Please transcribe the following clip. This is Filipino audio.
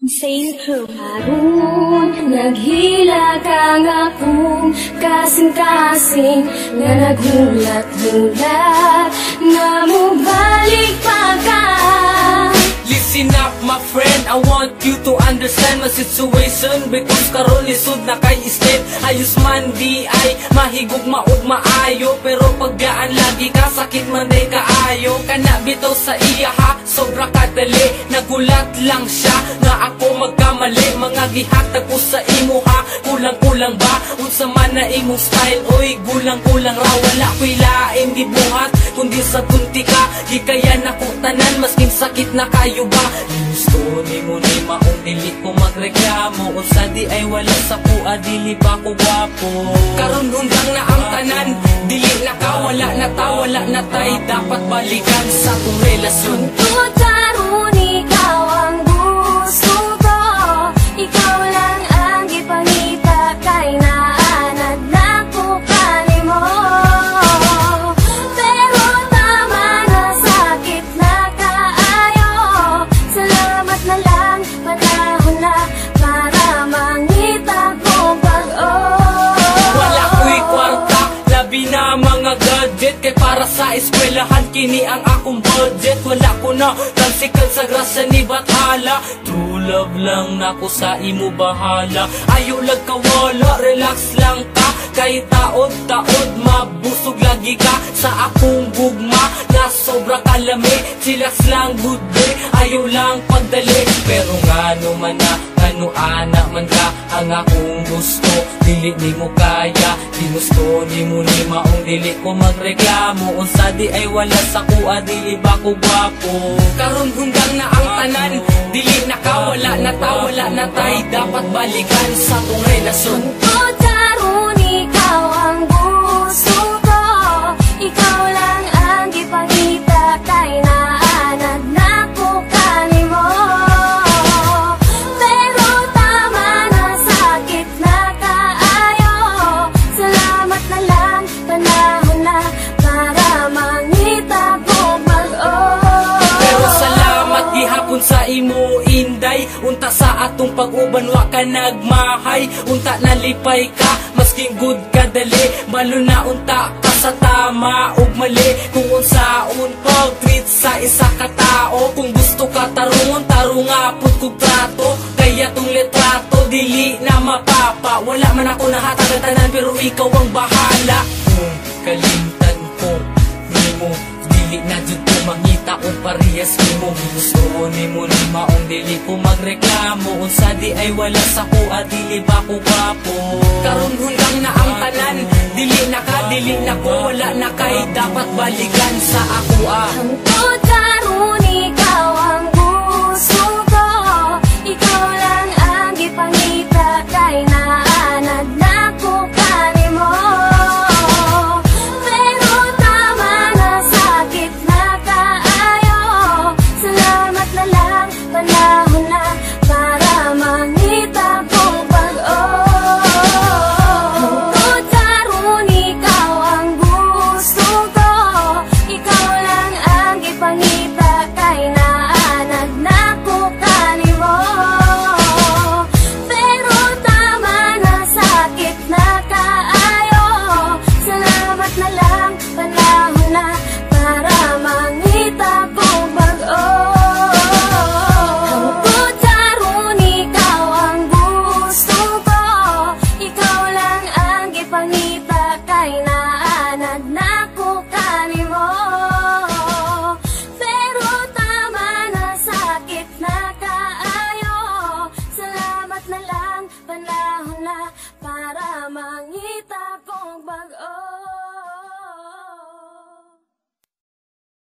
Saint Harun, naghila ka nga kung kasing-kasing nga naghulat-hulat na mubalik pa ka. Listen up my friend, I want you to understand my situation, because karon lisod na kay step. Ayos man di ay mahigog maog maayo, pero paggaan lagi ka sakit man day kaayo. Kana bitaw sa iya ha, sobra kadali, nagulat lang siya nga ako magkamali. Mga gihatag ko sa imo ha, kulang-kulang ba unsa man na imong style? Oy gulang-kulang ra, wala ko'y lain di buhat kundi sa tunti ka. Gikayan ako tanan masking sakit na kayo ba. Gusto ni mo ni maong dili ko magreklamo, unsa di ay wala sa kuha dili pa ko gwapo. Karon undang na ang tanan, dili na ka, wala na ta, wala na tay, dapat balikan sa tong relasyon. Tungkol karon ikaw ang gusto ko, ikaw lang ang gipangita kay naanad na ko kanimo. Pero tama na, sakit na kaayo, salamat na lang, panahon na para mangita ko pag-o. Wala ko'y kwarta, labi na mga gadget, kay para sa eskwelahan kini ang akong budget. Wala ko na tansikan sa grasa ni Bathala, true love lang na ko sa imo bahala. Ayaw lag kawala, relax lang ka, kay taod-taod mabusog lagi ka sa akong gugma na sobra kalami. Chillax lang good day, ayaw lang pagdali, pero ngano man na ano ana man ka ang akong gusto, dili ni mo kaya. Ginusto ni mo ni maong dili ko magreklamo, unsa di ay wala sa kuha dili ba ko gwapo. Karon hunggang na ang tanan, dili na ka, wala na ta, wala na tay, dapat balikan sa tong relasyon. Tungkol karon ikaw ang gusto ko, ikaw lang ang gipangita kay naanad na ko kanimo. Pero tama na, sakit na kaayo, salamat na lang, panahon na para mangita ko pag-o. Pero salamat gihapon sa imo inday, unta sa atong pag-uban wa ka nagmahay, unta nalipay ka masking good ka dali, balo na unta ka sa tama ug mali. Kung unsaon pag-treat sa isa ka tao, kung gusto ka tarungon tarunga pud kog trato, kaya tong litrato dili na mapapa. Wala man ako nahatag ang tanan, pero ikaw ang bahala. Kung kalimtan ko nimo, dili na jud ko mangita kung parehas nimo. Gusto ni mo ni maong dili ko magreklamo, unsa di ay wala sa kuha dili ba ko gwapo. Karon hunggang na ang tanan, dili na ka, dili na ko, wala na kay, dapat balikan sa ako ah. Tungkol karon ikaw ang gusto ko, ikaw lang ang gipangita kay naanad na ko kanimo. Pero tama na, sakit na kaayo, salamat na lang, panahon na para mangita ko pag-o. Tungkol karon ikaw ang gusto ko, ikaw lang ang gipangita kay naanad na ko kanimo. Pero tama na, sakit na kaayo, salamat na lang, panahon na para mangita ko pag-o. Tungkol karon ikaw ang gusto ko, ikaw lang ang gipangita kay naanad na ko kanimo. Pero tama na, sakit na kaayo, salamat na lang, panahon na para mangita kong pag-o.